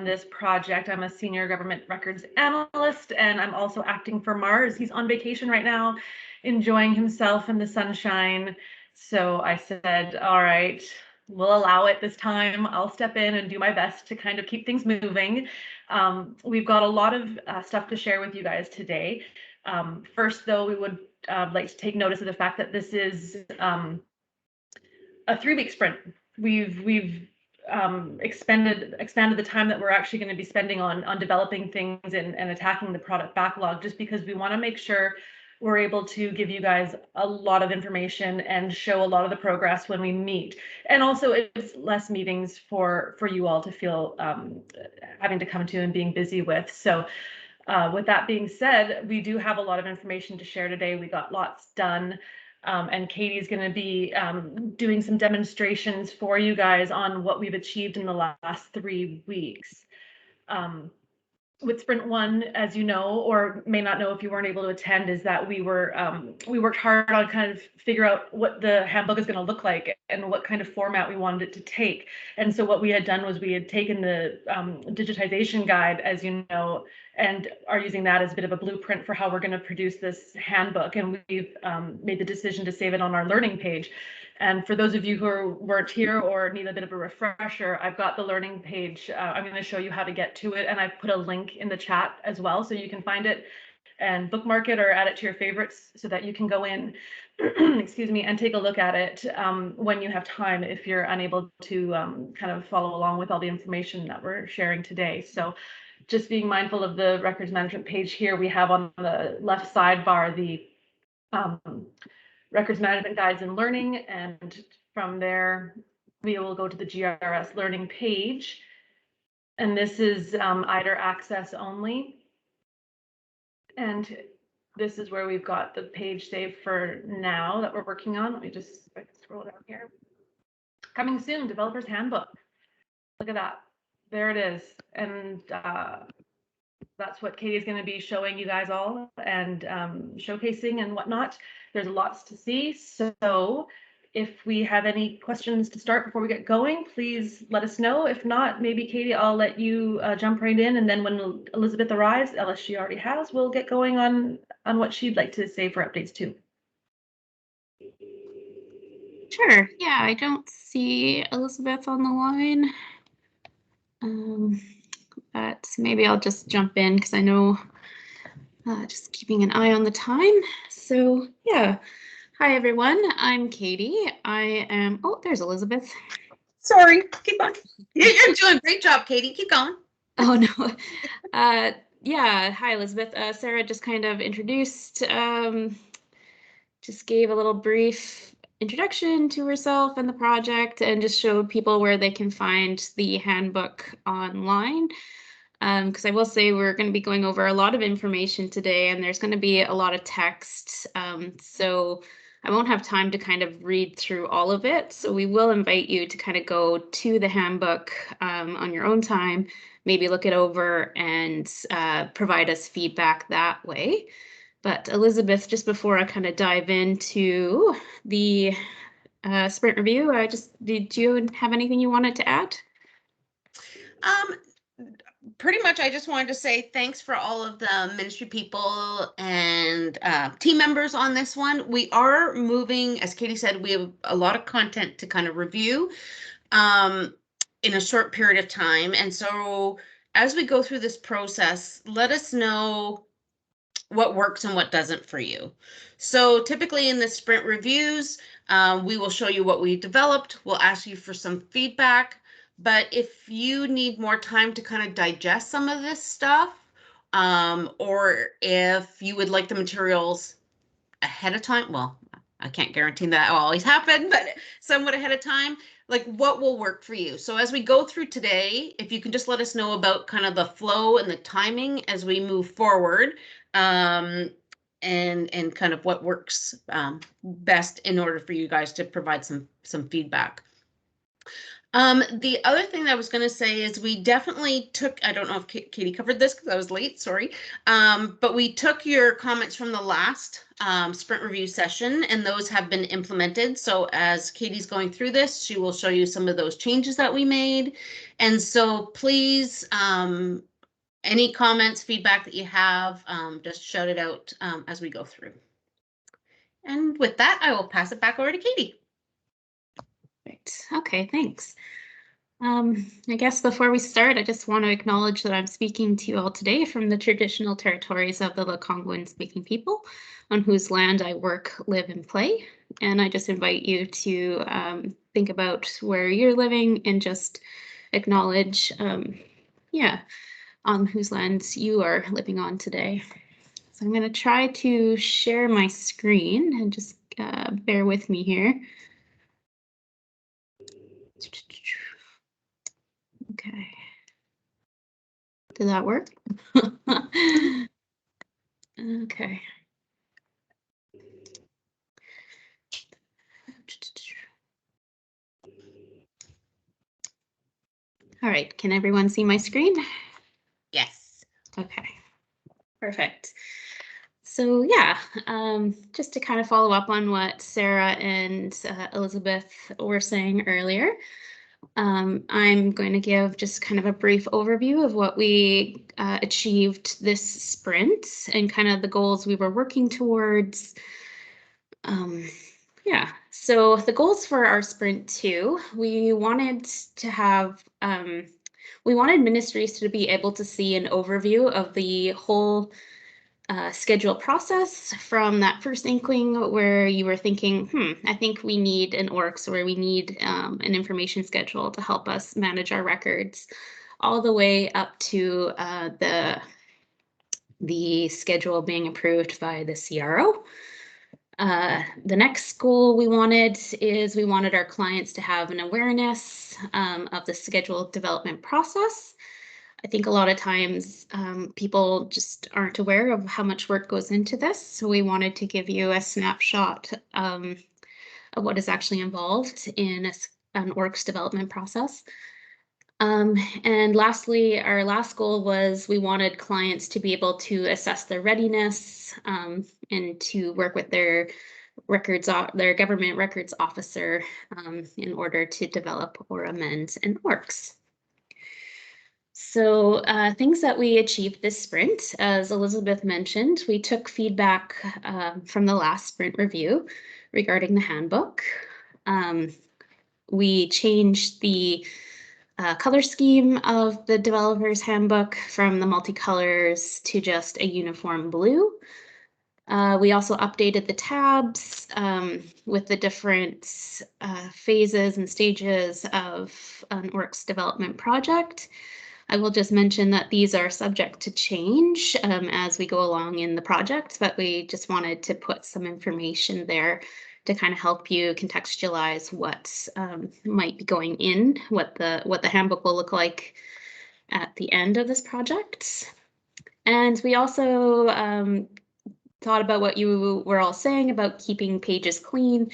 this project. I'm a senior government records analyst, and I'm also acting for Mars. He's on vacation right now, enjoying himself in the sunshine. So I said, all right, we'll allow it this time. I'll step in and do my best to kind of keep things moving. We've got a lot of stuff to share with you guys today. First, though, we would like to take notice of the fact that this is a 3-week sprint. We've expanded the time that we're actually going to be spending on developing things and attacking the product backlog, just because we want to make sure we're able to give you guys a lot of information and show a lot of the progress when we meet. And also it's less meetings for you all to feel having to come to and being busy with. So with that being said, we do have a lot of information to share today. We got lots done. And Katie's going to be doing some demonstrations for you guys on what we've achieved in the last 3 weeks. With Sprint 1, as you know, or may not know if you weren't able to attend, is that we worked hard on kind of figure out what the handbook is going to look like and what kind of format we wanted it to take. And so what we had done was we had taken the digitization guide, as you know, and are using that as a bit of a blueprint for how we're going to produce this handbook. And we've made the decision to save it on our learning page. And for those of you who weren't here or need a bit of a refresher, I've got the learning page. I'm going to show you how to get to it. And I've put a link in the chat as well, so you can find it and bookmark it or add it to your favorites so that you can go in, excuse me, and take a look at it when you have time, if you're unable to kind of follow along with all the information that we're sharing today. So just being mindful of the records management page here, we have on the left sidebar the records management guides and learning, and from there we will go to the GRS learning page, and this is IDER access only, and this is where we've got the page saved for now that we're working on. Let me just scroll down here. Coming soon, Developers Handbook. Look at that, there it is. And that's what Katie is going to be showing you guys all and showcasing and whatnot. There's lots to see. So if we have any questions to start before we get going, please let us know. If not, maybe Katie, I'll let you jump right in. And then when Elizabeth arrives, unless she already has, we'll get going on what she'd like to say for updates too. Sure. Yeah, I don't see Elizabeth on the line. But maybe I'll just jump in because I know just keeping an eye on the time. So yeah, hi everyone, I'm Katie. I am, oh, there's Elizabeth. Sorry, keep on. You're doing a great job, Katie, keep going. Oh no. Yeah, hi Elizabeth. Sarah just kind of introduced, just gave a little brief introduction to herself and the project and just showed people where they can find the handbook online. Because I will say we're going to be going over a lot of information today and there's going to be a lot of text. So I won't have time to kind of read through all of it. So we will invite you to kind of go to the handbook on your own time, maybe look it over and provide us feedback that way. But Elizabeth, just before I kind of dive into the sprint review, did you have anything you wanted to add? Pretty much, I just wanted to say thanks for all of the ministry people and team members on this one. We are moving, as Katie said, we have a lot of content to kind of review in a short period of time. And so as we go through this process, let us know what works and what doesn't for you. So typically in the sprint reviews, we will show you what we developed. We'll ask you for some feedback. But if you need more time to kind of digest some of this stuff, or if you would like the materials ahead of time, well, I can't guarantee that will always happen, but somewhat ahead of time, like what will work for you. So as we go through today, if you can just let us know about kind of the flow and the timing as we move forward, and kind of what works best in order for you guys to provide some feedback. The other thing that I was going to say is we definitely took, I don't know if Katie covered this because I was late, sorry. But we took your comments from the last sprint review session, and those have been implemented. So as Katie's going through this, she will show you some of those changes that we made. And so please, any comments, feedback that you have, just shout it out as we go through. And with that, I will pass it back over to Katie. Right. Okay, thanks. I guess before we start, I just want to acknowledge that I'm speaking to you all today from the traditional territories of the Lekwungen-speaking people on whose land I work, live, and play. And I just invite you to think about where you're living and just acknowledge, on whose lands you are living on today. So I'm going to try to share my screen and just bear with me here. Okay. Did that work? Okay. All right, can everyone see my screen? Yes. Okay, perfect. So yeah, just to kind of follow up on what Sarah and Elizabeth were saying earlier, I'm going to give just kind of a brief overview of what we achieved this sprint and kind of the goals we were working towards. Yeah, so the goals for our sprint 2, we wanted to have, we wanted ministries to be able to see an overview of the whole schedule process from that first inkling where you were thinking, I think we need an orcs or we need an information schedule to help us manage our records, all the way up to the schedule being approved by the CRO. The next goal we wanted our clients to have an awareness of the schedule development process. I think a lot of times people just aren't aware of how much work goes into this. So we wanted to give you a snapshot of what is actually involved in an orcs development process. And lastly, our last goal was we wanted clients to be able to assess their readiness and to work with their government records officer in order to develop or amend an orcs. So things that we achieved this sprint, as Elizabeth mentioned, we took feedback from the last sprint review regarding the handbook. We changed the color scheme of the Developers Handbook from the multicolors to just a uniform blue. We also updated the tabs with the different phases and stages of an orcs development project. I will just mention that these are subject to change as we go along in the project, but we just wanted to put some information there to kind of help you contextualize what might be going in, what the handbook will look like at the end of this project. And we also thought about what you were all saying about keeping pages clean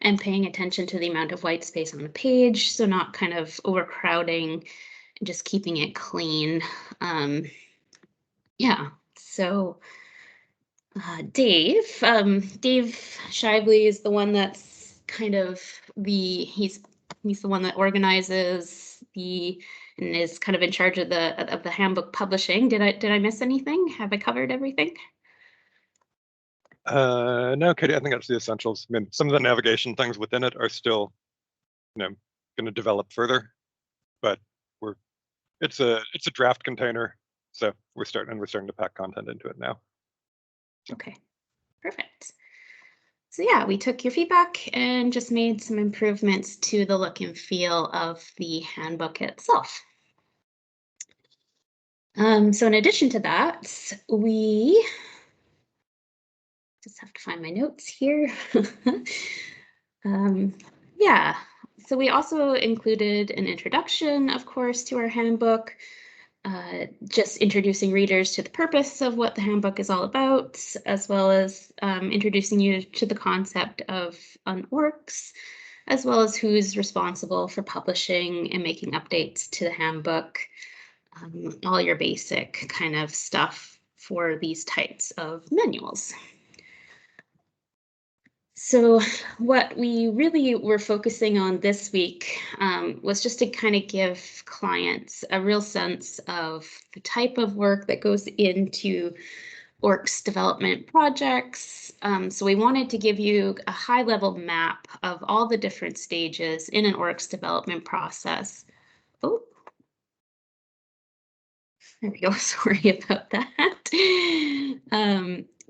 and paying attention to the amount of white space on a page, so not kind of overcrowding, just keeping it clean. Yeah, so Dave Shively is the one that's kind of he's the one that organizes and is kind of in charge of the handbook publishing. Did I miss anything? Have I covered everything? No, Katie, I think that's the essentials. I mean, some of the navigation things within it are still, going to develop further, but it's a draft container, so we're starting to pack content into it now. Okay, perfect. So yeah, we took your feedback and just made some improvements to the look and feel of the handbook itself. So in addition to that, we just have to find my notes here. Yeah, so we also included an introduction, of course, to our handbook, just introducing readers to the purpose of what the handbook is all about, as well as introducing you to the concept of an orcs, as well as who's responsible for publishing and making updates to the handbook, all your basic kind of stuff for these types of manuals. So what we really were focusing on this week was just to kind of give clients a real sense of the type of work that goes into ORC's development projects. So we wanted to give you a high-level map of all the different stages in an ORC's development process. Oh, there we go. Sorry about that.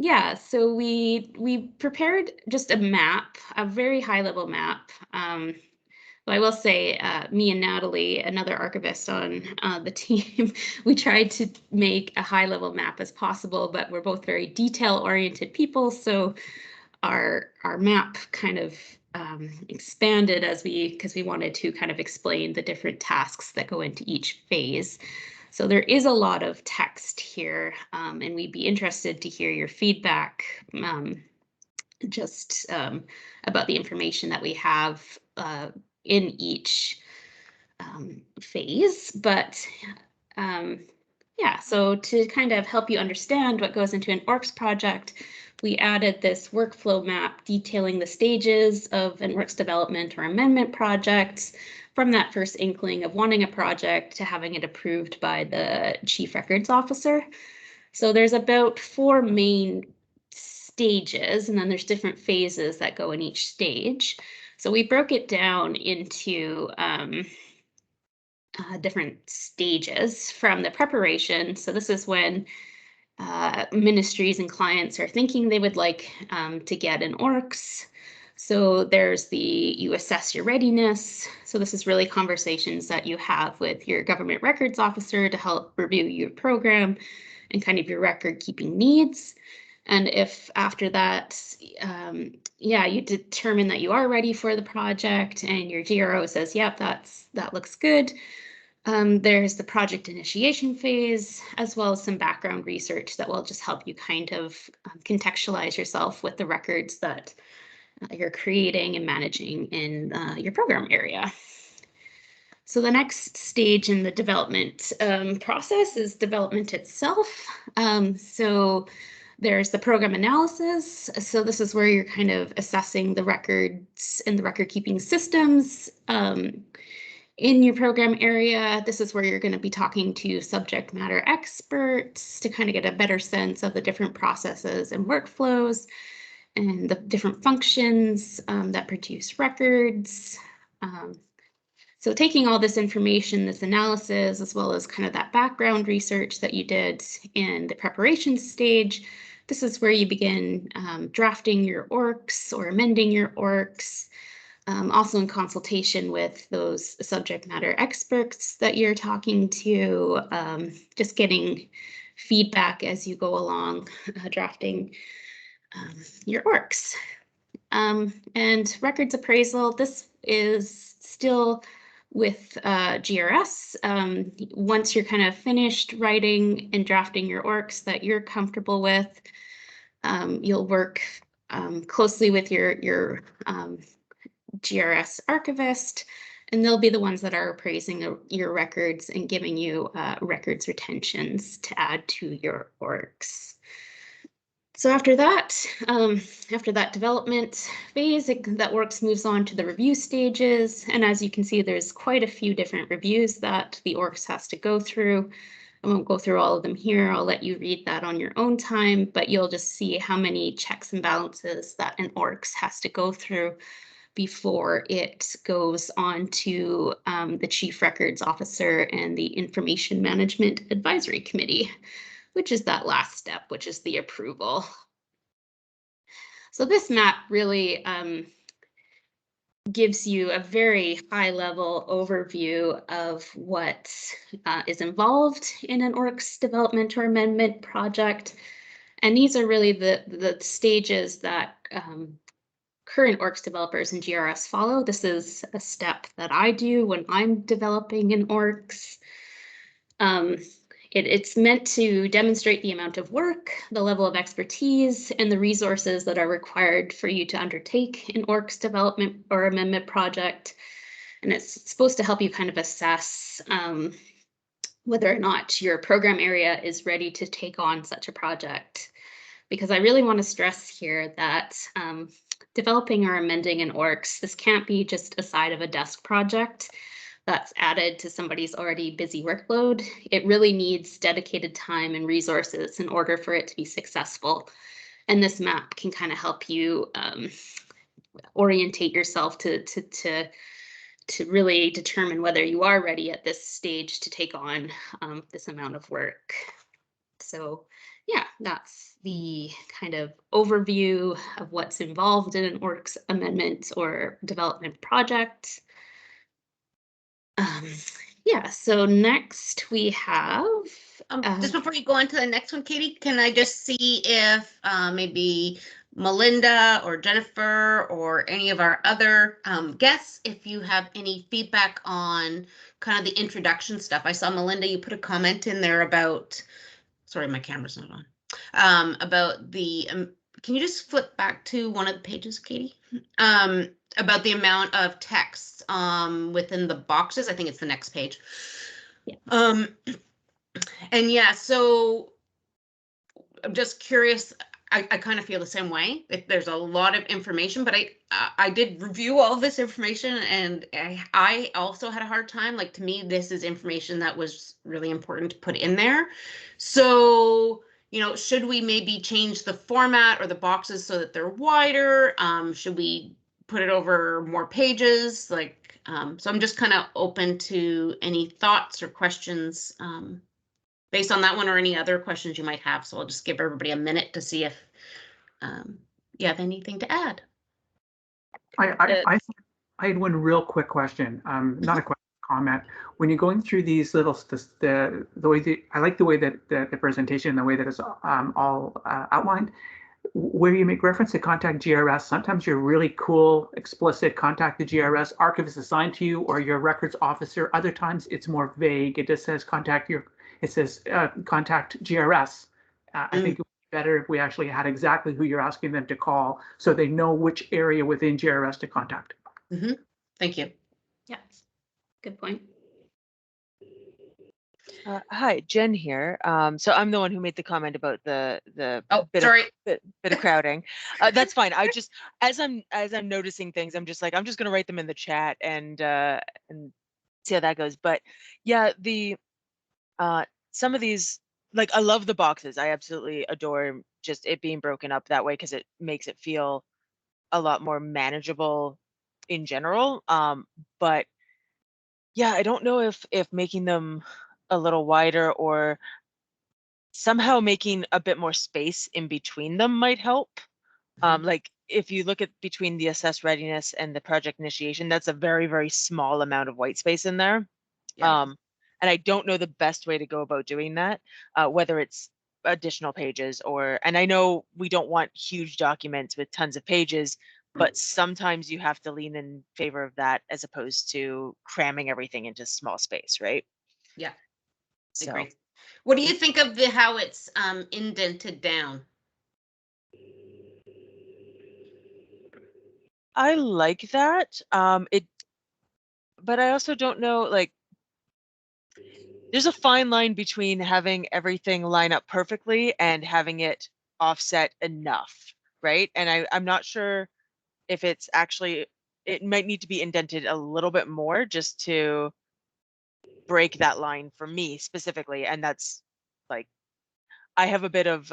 Yeah, so we prepared just a map, a very high-level map. But I will say, me and Natalie, another archivist on the team, we tried to make a high-level map as possible, but we're both very detail-oriented people, so our map kind of expanded because we wanted to kind of explain the different tasks that go into each phase. So there is a lot of text here, and we'd be interested to hear your feedback just about the information that we have in each phase. But yeah, so to kind of help you understand what goes into an ORCS project, we added this workflow map detailing the stages of an ORCS development or amendment project, from that first inkling of wanting a project to having it approved by the Chief Records Officer. So there's about 4 main stages, and then there's different phases that go in each stage. So we broke it down into different stages from the preparation. So this is when ministries and clients are thinking they would like to get an ORCS. So there's you assess your readiness. So this is really conversations that you have with your government records officer to help review your program and kind of your record keeping needs. And if after that, yeah, you determine that you are ready for the project and your GRO says, yep, that looks good. There's the project initiation phase, as well as some background research that will just help you kind of contextualize yourself with the records that you're creating and managing in your program area. So the next stage in the development process is development itself. So there's the program analysis. So this is where you're kind of assessing the records and the record keeping systems in your program area. This is where you're going to be talking to subject matter experts to kind of get a better sense of the different processes and workflows and the different functions that produce records. So taking all this information, this analysis, as well as kind of that background research that you did in the preparation stage, this is where you begin drafting your ORCS or amending your ORCS, also in consultation with those subject matter experts that you're talking to, just getting feedback as you go along drafting your ORCS. And records appraisal, this is still with GRS. Once you're kind of finished writing and drafting your ORCS that you're comfortable with, you'll work closely with your GRS archivist, and they'll be the ones that are appraising your records and giving you records retentions to add to your ORCS. So after that development phase, that ORCS moves on to the review stages. And as you can see, there's quite a few different reviews that the ORCS has to go through. I won't go through all of them here. I'll let you read that on your own time, but you'll just see how many checks and balances that an ORCS has to go through before it goes on to the Chief Records Officer and the Information Management Advisory Committee, which is that last step, which is the approval. So this map really gives you a very high-level overview of what is involved in an ORCS development or amendment project. And these are really the stages that current ORCS developers and GRS follow. This is a step that I do when I'm developing an ORCS. It's meant to demonstrate the amount of work, the level of expertise, and the resources that are required for you to undertake an ORC's development or amendment project. And it's supposed to help you kind of assess whether or not your program area is ready to take on such a project. Because I really want to stress here that developing or amending an ORCs, this can't be just a side of a desk project that's added to somebody's already busy workload. It really needs dedicated time and resources in order for it to be successful. And this map can kind of help you orientate yourself to really determine whether you are ready at this stage to take on this amount of work. So yeah, that's the kind of overview of what's involved in an ORCs amendment or development project. Yeah, so next we have... just before you go on to the next one, Katie, can I just see if maybe Melinda or Jennifer or any of our other guests, if you have any feedback on kind of the introduction stuff. I saw Melinda, you put a comment in there about, sorry, my camera's not on, about the, can you just flip back to one of the pages, Katie? About the amount of text within the boxes. I think it's the next page. Yeah. And yeah, so I'm just curious. I kind of feel the same way. There's a lot of information, but I did review all this information, and I also had a hard time. Like, to me, this is information that was really important to put in there. So, you know, should we maybe change the format or the boxes so that they're wider? Should we put it over more pages? Like, so I'm just kind of open to any thoughts or questions based on that one, or any other questions you might have. So I'll just give everybody a minute to see if you have anything to add. I had one real quick question, not a question, comment. When you're going through these little, the way that, I like the way that the presentation, the way that it's all outlined, where you make reference to contact GRS. Sometimes you're really cool, explicit, contact the GRS, archivist assigned to you, or your records officer. Other times it's more vague. It just says contact contact GRS. I think it would be better if we actually had exactly who you're asking them to call, so they know which area within GRS to contact. Mm-hmm. Thank you. Yeah, good point. Hi, Jen here. So I'm the one who made the comment about the bit of crowding. That's fine. I just, as I'm noticing things, I'm just gonna write them in the chat and see how that goes. But yeah, some of these, like, I love the boxes. I absolutely adore just it being broken up that way, because it makes it feel a lot more manageable in general. But yeah, I don't know if making them a little wider or somehow making a bit more space in between them might help. Like, if you look at between the assess readiness and the project initiation, that's a very, very small amount of white space in there. Yeah. And I don't know the best way to go about doing that, whether it's additional pages and I know we don't want huge documents with tons of pages, but sometimes you have to lean in favor of that as opposed to cramming everything into small space, right? Yeah. So, agree. What do you think of how it's indented down? I like that. But I also don't know, like, there's a fine line between having everything line up perfectly and having it offset enough, right? And I'm not sure if it's actually, it might need to be indented a little bit more just to break that line for me specifically. And that's, like, I have a bit of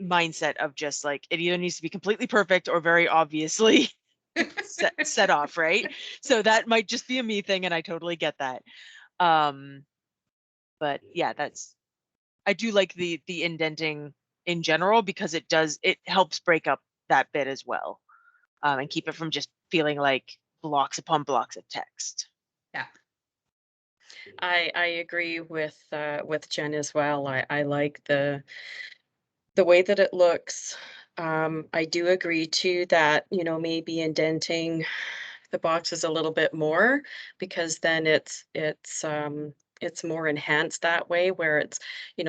mindset of just, like, it either needs to be completely perfect or very obviously set off, right? So that might just be a me thing, and I totally get that. But yeah, I do like the indenting in general, because it helps break up that bit as well, and keep it from just feeling like blocks upon blocks of text. Yeah. I agree with Jen as well. I like the way that it looks. I do agree too that, you know, maybe indenting the boxes a little bit more, because then it's it's more enhanced that way, where it's,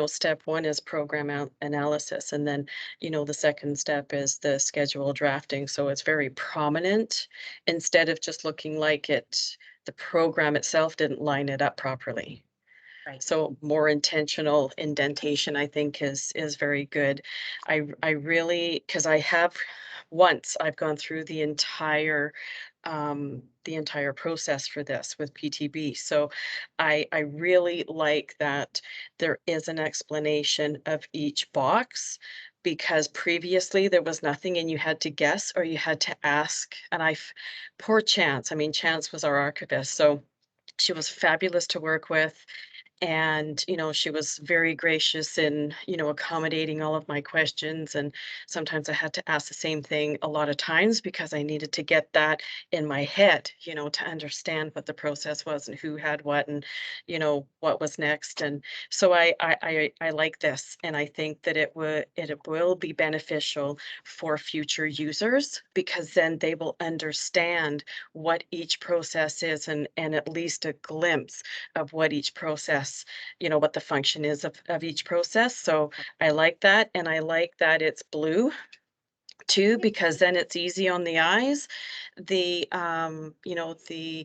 step one is program analysis, and then, the second step is the schedule drafting. So it's very prominent instead of just looking like the program itself didn't line it up properly. Right. So more intentional indentation, I think, is very good. I really, because I've gone through the entire process for this with PTB. So I really like that there is an explanation of each box, because previously there was nothing and you had to guess or you had to ask. And poor Chance, I mean, Chance was our archivist, so she was fabulous to work with. And, she was very gracious in, accommodating all of my questions. And sometimes I had to ask the same thing a lot of times because I needed to get that in my head, to understand what the process was and who had what and, what was next. And so I like this. And I think that it will be beneficial for future users, because then they will understand what each process is, and at least a glimpse of what each process, what the function is of each process. So I like that. And I like that it's blue too, because then it's easy on the eyes. The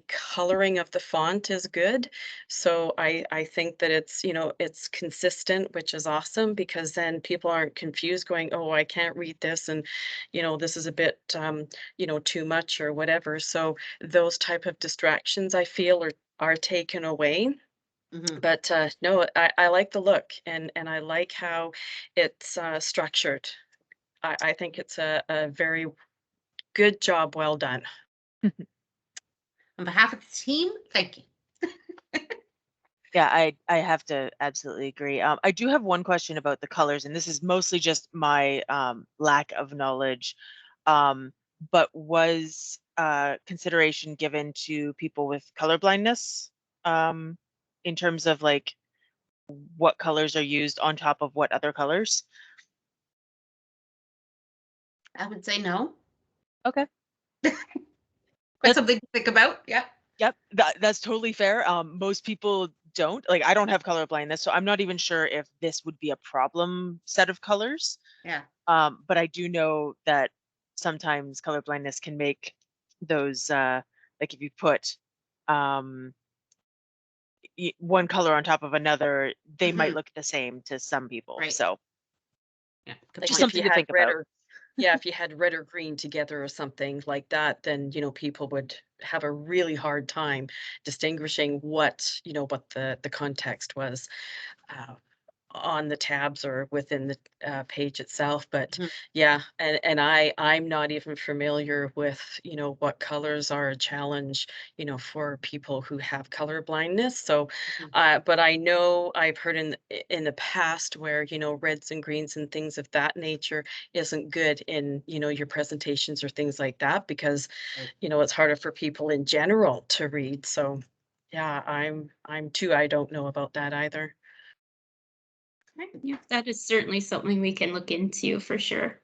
coloring of the font is good. So I think that it's consistent, which is awesome, because then people aren't confused going, oh, I can't read this, and this is a bit too much or whatever. So those type of distractions, I feel, are taken away. But no, I like the look, and I like how it's structured. I think it's a very good job, well done. On behalf of the team, thank you. Yeah, I have to absolutely agree. I do have one question about the colors, and this is mostly just my lack of knowledge. But was consideration given to people with colorblindness in terms of like what colors are used on top of what other colors? I would say no. Okay. But something to think about. Yeah. Yep, that's totally fair. Most people don't. Like, I don't have colorblindness, so I'm not even sure if this would be a problem set of colors. Yeah. But I do know that sometimes colorblindness can make those like if you put one color on top of another, they might look the same to some people. Right. So yeah, just something to think about. Yeah, if you had red or green together or something like that, then people would have a really hard time distinguishing what the context was on the tabs or within the page itself. But yeah, and I'm not even familiar with what colors are a challenge for people who have color blindness. So but I know I've heard in the past where reds and greens and things of that nature isn't good in your presentations or things like that, because it's harder for people in general to read. So yeah, I'm too, I don't know about that either. Yeah, that is certainly something we can look into for sure.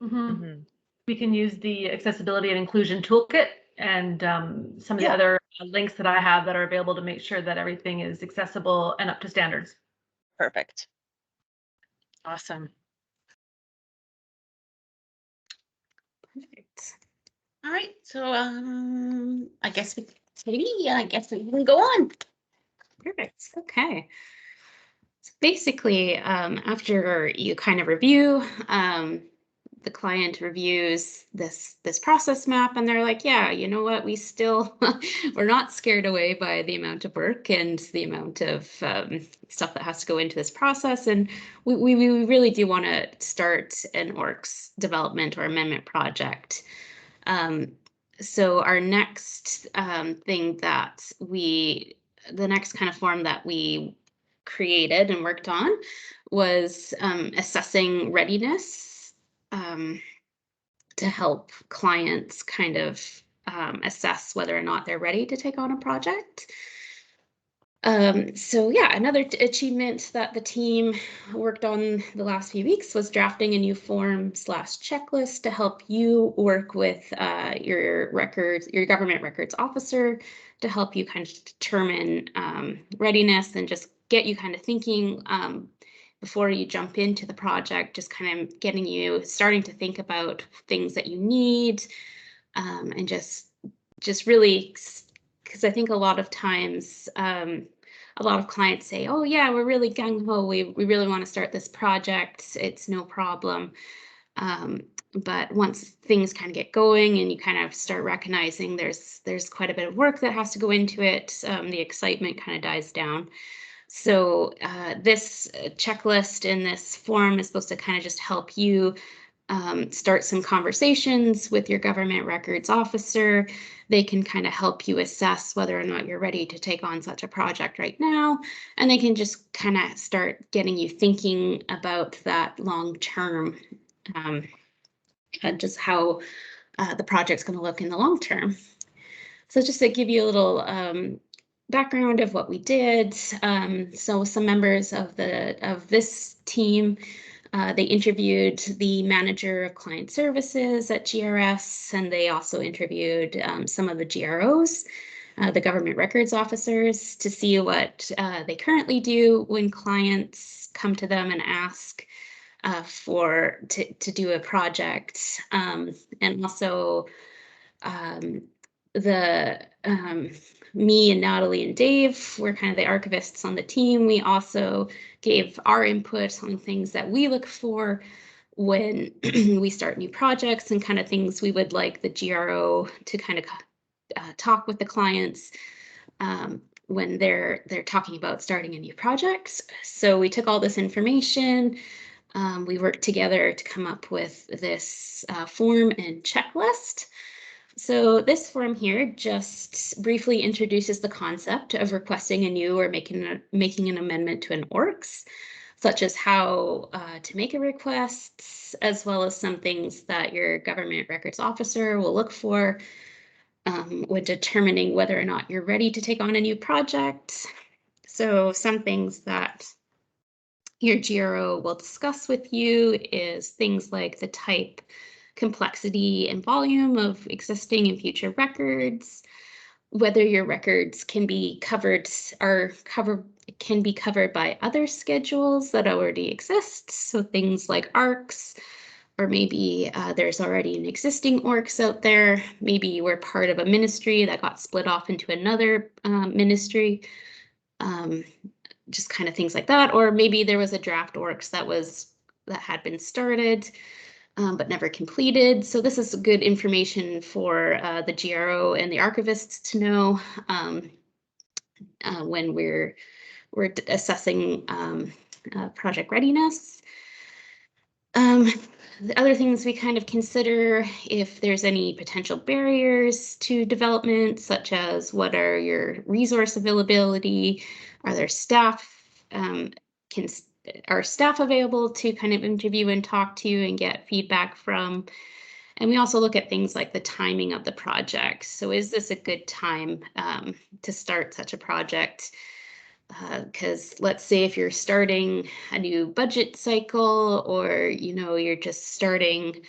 We can use the accessibility and inclusion toolkit and some of the other links that I have that are available to make sure that everything is accessible and up to standards. Perfect. Awesome. Perfect. All right. So I guess we can go on. Perfect. Okay. So basically, after you kind of review, the client reviews this process map, and they're like, yeah, you know what, we still we're not scared away by the amount of work and the amount of stuff that has to go into this process, and we really do want to start an orcs development or amendment project. So our next thing that the next kind of form that we created and worked on was assessing readiness, to help clients kind of assess whether or not they're ready to take on a project. So yeah, another achievement that the team worked on the last few weeks was drafting a new form/checklist to help you work with your government records officer to help you kind of determine readiness and just get you kind of thinking before you jump into the project, just kind of getting you starting to think about things that you need and just really, because I think a lot of times a lot of clients say, oh yeah, we're really gung-ho, we really want to start this project, it's no problem. But once things kind of get going and you kind of start recognizing there's quite a bit of work that has to go into it, the excitement kind of dies down. So this checklist in this form is supposed to kind of just help you start some conversations with your government records officer. They can kind of help you assess whether or not you're ready to take on such a project right now. And they can just kind of start getting you thinking about that long term, just how the project's going to look in the long term. So just to give you a little background of what we did. So some members of this team, they interviewed the manager of client services at GRS, and they also interviewed some of the GROs, the government records officers, to see what they currently do when clients come to them and ask to do a project, and also me and Natalie and Dave were kind of the archivists on the team. We also gave our input on things that we look for when we start new projects and kind of things we would like the GRO to kind of talk with the clients when they're talking about starting a new project. So we took all this information. We worked together to come up with this form and checklist. So this form here just briefly introduces the concept of requesting a new or making an amendment to an ORCS, such as how to make a request, as well as some things that your government records officer will look for when determining whether or not you're ready to take on a new project. So some things that your GRO will discuss with you is things like the type, complexity, and volume of existing and future records, whether your records can be covered by other schedules that already exist, so things like ARCs, or maybe there's already an existing ORCS out there. Maybe you were part of a ministry that got split off into another ministry, just kind of things like that, or maybe there was a draft ORCS that had been started but never completed. So this is good information for the GRO and the archivists to know when we're assessing project readiness. The other things we kind of consider, if there's any potential barriers to development, such as what are your resource availability, are there staff, are staff available to kind of interview and talk to and get feedback from? And we also look at things like the timing of the project. So is this a good time to start such a project? Because let's say if you're starting a new budget cycle, or you're just starting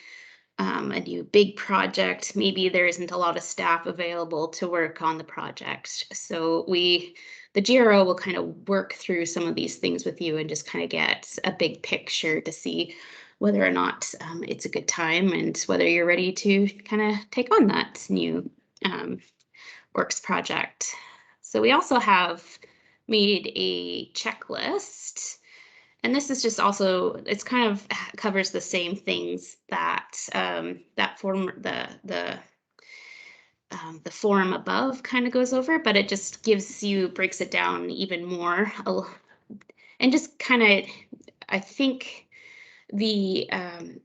a new big project, maybe there isn't a lot of staff available to work on the project. So the GRO will kind of work through some of these things with you and just kind of get a big picture to see whether or not it's a good time and whether you're ready to kind of take on that new ORCS project. So we also have made a checklist, and this is just also, it's kind of covers the same things that that form, the form above kind of goes over, but it just breaks it down even more, and just kind of, I think the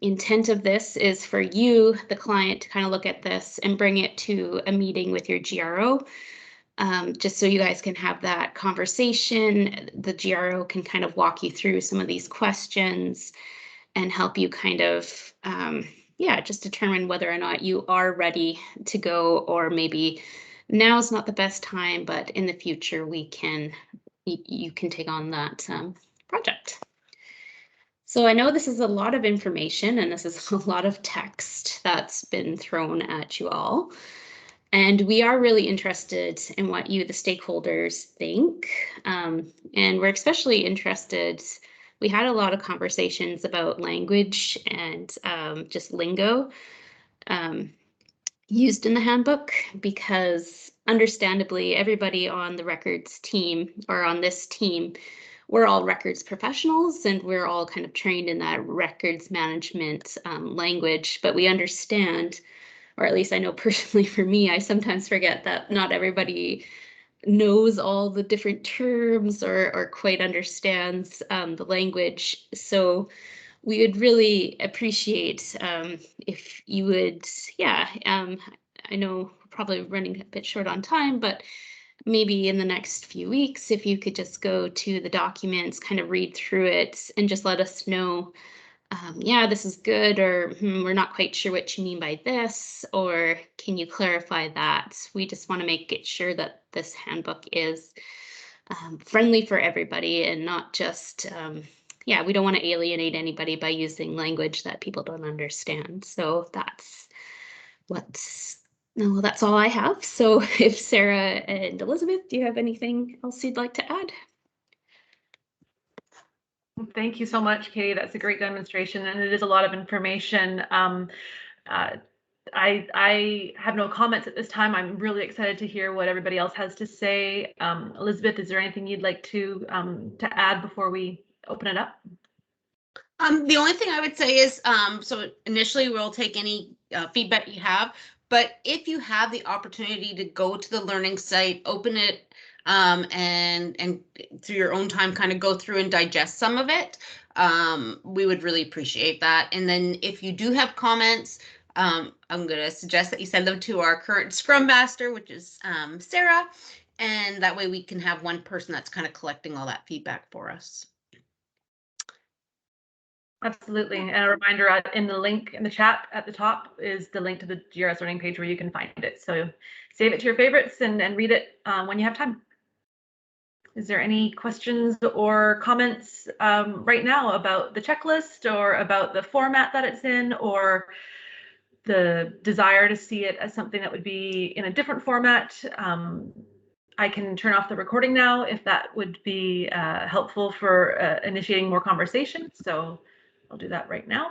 intent of this is for you, the client, to kind of look at this and bring it to a meeting with your GRO. Just so you guys can have that conversation. The GRO can kind of walk you through some of these questions and help you kind of, just determine whether or not you are ready to go, or maybe now is not the best time, but in the future you can take on that project. So I know this is a lot of information and this is a lot of text that's been thrown at you all. And we are really interested in what you, the stakeholders, think. And we're especially interested, we had a lot of conversations about language and just lingo used in the handbook, because understandably everybody on the records team or on this team, we're all records professionals and we're all kind of trained in that records management language, but we understand, or at least I know personally for me, I sometimes forget that not everybody knows all the different terms or quite understands the language. So we would really appreciate if you would, I know we're probably running a bit short on time, but maybe in the next few weeks, if you could just go to the documents, kind of read through it and just let us know, yeah, this is good, or we're not quite sure what you mean by this, or can you clarify that? We just want to make it sure that this handbook is friendly for everybody and not just, we don't want to alienate anybody by using language that people don't understand. So that's all I have. So if Sarah and Elizabeth, do you have anything else you'd like to add? Thank you so much, Katie. That's a great demonstration, and it is a lot of information. I have no comments at this time. I'm really excited to hear what everybody else has to say. Elizabeth, is there anything you'd like to add before we open it up? The only thing I would say is, so initially we'll take any feedback you have, but if you have the opportunity to go to the learning site, open it, and through your own time, kind of go through and digest some of it, we would really appreciate that. And then if you do have comments, I'm going to suggest that you send them to our current Scrum Master, which is Sarah, and that way we can have one person that's kind of collecting all that feedback for us. Absolutely. And a reminder, in the link in the chat at the top is the link to the GRS learning page where you can find it. So save it to your favorites and read it when you have time. Is there any questions or comments right now about the checklist or about the format that it's in, or the desire to see it as something that would be in a different format? I can turn off the recording now if that would be helpful for initiating more conversation. So I'll do that right now.